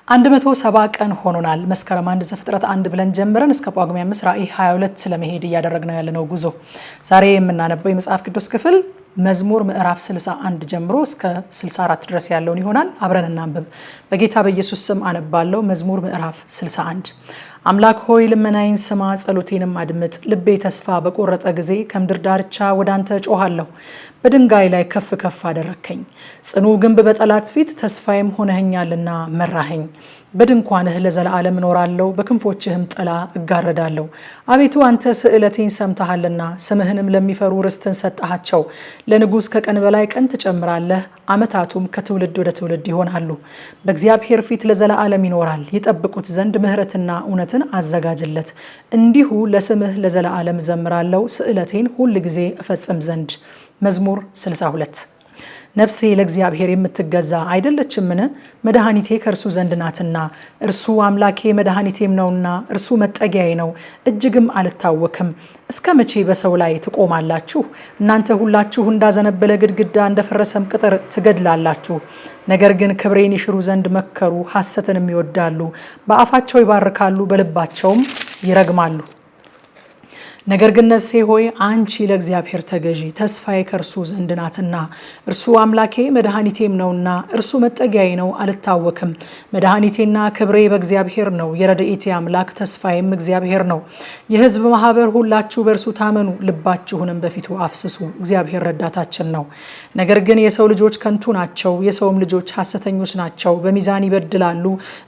170 ቀን ሆኖናል። መስከረም 1 ዘፍጥረት 1 ብለን ጀምረን እስከ ጳጉሜ 5 ራዕይ 22 ስለመሄድ እያደረግነው ያለነው ጉዞ። ዛሬ የምናነበው የመጽሐፍ ቅዱስ ክፍል መዝሙር ምዕራፍ 61 ጀምሮ እስከ 64 ድረስ ያለውን ይሆናል። አብረን እናንብብ። በጌታ በኢየሱስ ስም አነባለሁ። መዝሙር ምዕራፍ 61። አምላክ ሆይ ልመናዬን ስማ፣ ጸሎቴንም አድምጥ። ልቤ ተስፋ በቆረጠ ጊዜ ከምድር ዳርቻ ወደ አንተ ጮሃለሁ። በድንጋይ ላይ ከፍ ከፍ አደረከኝ። ጽኑ ግንብ በጠላት ፊት ተስፋዬም ሆነኸኛልና መራኸኝ። በድንኳንህ ለዘላለም እኖራለሁ፣ በክንፎችህም ጥላ እጋረዳለሁ። አቤቱ አንተ ስእለቴን ሰምተሃልና ስምህንም ለሚፈሩ ርስትን ሰጠሃቸው። ለንጉሥ ከቀን በላይ ቀን ትጨምራለህ፣ ዓመታቱም ከትውልድ ወደ ትውልድ ይሆናሉ። በእግዚአብሔር ፊት ለዘላለም ይኖራል። ይጠብቁት ዘንድ ምሕረትና እውነትን አዘጋጅለት። እንዲሁ ለስምህ ለዘላለም ዘምራለሁ፣ ስእለቴን ሁል ጊዜ እፈጽም ዘንድ። መዝሙር 62። ነፍሴ ለእግዚአብሔር የምትገዛ አይደለችምን? መድኃኒቴ ከእርሱ ዘንድ ናትና። እርሱ አምላኬ መድኃኒቴም ነውና፣ እርሱ መጠጊያዬ ነው፣ እጅግም አልታወክም። እስከ መቼ በሰው ላይ ትቆማላችሁ? እናንተ ሁላችሁ እንዳዘነበለ ግድግዳ እንደፈረሰም ቅጥር ትገድላላችሁ። ነገር ግን ክብሬን ይሽሩ ዘንድ መከሩ፣ ሐሰትንም ይወዳሉ። በአፋቸው ይባርካሉ፣ በልባቸውም ይረግማሉ። ነገር ግን ነፍሴ ሆይ አንቺ ለእግዚአብሔር ተገዢ፣ ተስፋዬ ከእርሱ ዘንድ ናትና። እርሱ አምላኬ መድኃኒቴም ነውና፣ እርሱ መጠጊያዬ ነው፣ አልታወክም። መድኃኒቴና ክብሬ በእግዚአብሔር ነው፣ የረድኤቴ አምላክ ተስፋዬም እግዚአብሔር ነው። የሕዝብ ማህበር ሁላችሁ በእርሱ ታመኑ፣ ልባችሁንም በፊቱ አፍስሱ። እግዚአብሔር ረዳታችን ነው። ነገር ግን የሰው ልጆች ከንቱ ናቸው፣ የሰውም ልጆች ሐሰተኞች ናቸው። በሚዛን ይበድላሉ፣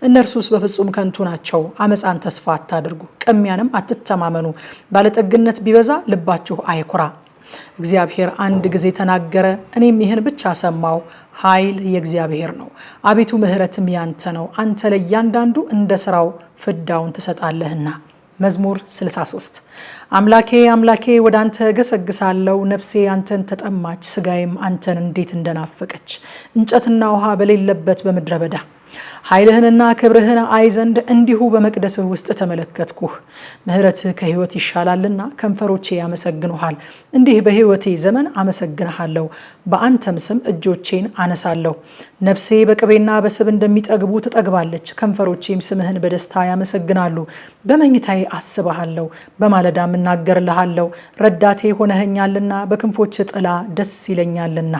እነርሱስ በፍጹም ከንቱ ናቸው። አመፃን ተስፋ አታድርጉ፣ ቅሚያንም አትተማመኑ። ባለጠግነት ቢበዛ ልባችሁ አይኩራ። እግዚአብሔር አንድ ጊዜ ተናገረ፣ እኔም ይህን ብቻ ሰማው። ኃይል የእግዚአብሔር ነው፣ አቤቱ ምሕረትም ያንተ ነው። አንተ ለእያንዳንዱ እንደ ስራው ፍዳውን ትሰጣለህና። መዝሙር 63። አምላኬ አምላኬ ወደ አንተ ገሰግሳለሁ። ነፍሴ አንተን ተጠማች፣ ስጋዬም አንተን እንዴት እንደናፈቀች እንጨትና ውሃ በሌለበት በምድረ በዳ። ኃይልህንና ክብርህን አይ ዘንድ እንዲሁ በመቅደስህ ውስጥ ተመለከትኩህ። ምሕረትህ ከሕይወት ይሻላልና ከንፈሮቼ ያመሰግኑሃል። እንዲህ በሕይወቴ ዘመን አመሰግንሃለሁ፣ በአንተም ስም እጆቼን አነሳለሁ። ነፍሴ በቅቤና በስብ እንደሚጠግቡ ትጠግባለች፣ ከንፈሮቼም ስምህን በደስታ ያመሰግናሉ። በመኝታዬ አስብሃለሁ፣ በማለዳም እናገርልሃለሁ። ረዳቴ ሆነኸኛልና በክንፎች ጥላ ደስ ይለኛልና።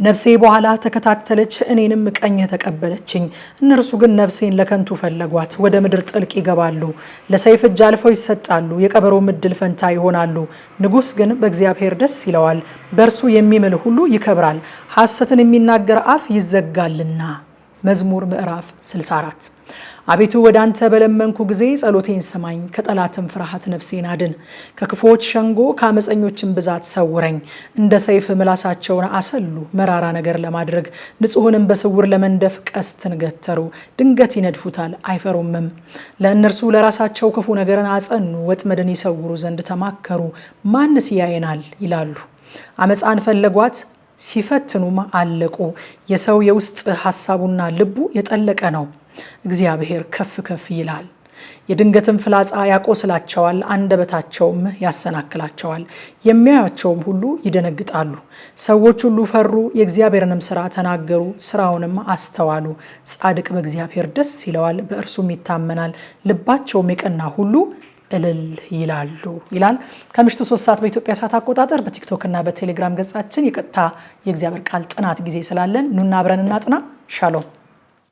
ነፍሴ በኋላ ተከታተለች፣ እኔንም ቀኝህ ተቀበለችኝ። እነርሱ ግን ነፍሴን ለከንቱ ፈለጓት፣ ወደ ምድር ጥልቅ ይገባሉ። ለሰይፍ እጅ አልፈው ይሰጣሉ፣ የቀበሮም ዕድል ፈንታ ይሆናሉ። ንጉሥ ግን በእግዚአብሔር ደስ ይለዋል፣ በእርሱ የሚምል ሁሉ ይከብራል። ሐሰትን የሚናገር አፍ ይዘጋልና። መዝሙር ምዕራፍ 64። አቤቱ ወደ አንተ በለመንኩ ጊዜ ጸሎቴን ስማኝ፣ ከጠላትም ፍርሃት ነፍሴን አድን። ከክፉዎች ሸንጎ ከአመፀኞችም ብዛት ሰውረኝ። እንደ ሰይፍ ምላሳቸውን አሰሉ፣ መራራ ነገር ለማድረግ ንጹሕንም በስውር ለመንደፍ ቀስትን ገተሩ። ድንገት ይነድፉታል አይፈሩምም። ለእነርሱ ለራሳቸው ክፉ ነገርን አጸኑ፣ ወጥመድን ይሰውሩ ዘንድ ተማከሩ። ማንስ ያየናል ይላሉ። አመፃን ፈለጓት ሲፈትኑም አለቁ። የሰው የውስጥ ሐሳቡና ልቡ የጠለቀ ነው። እግዚአብሔር ከፍ ከፍ ይላል። የድንገትም ፍላጻ ያቆስላቸዋል፣ አንደበታቸውም ያሰናክላቸዋል። የሚያዩአቸውም ሁሉ ይደነግጣሉ። ሰዎች ሁሉ ፈሩ፣ የእግዚአብሔርንም ሥራ ተናገሩ፣ ሥራውንም አስተዋሉ። ጻድቅ በእግዚአብሔር ደስ ይለዋል፣ በእርሱም ይታመናል። ልባቸውም የቀና ሁሉ እልል ይላሉ ይላል። ከምሽቱ 3 ሰዓት በኢትዮጵያ ሰዓት አቆጣጠር በቲክቶክ እና በቴሌግራም ገጻችን የቀጥታ የእግዚአብሔር ቃል ጥናት ጊዜ ስላለን ኑና አብረን እናጥና። ሻሎም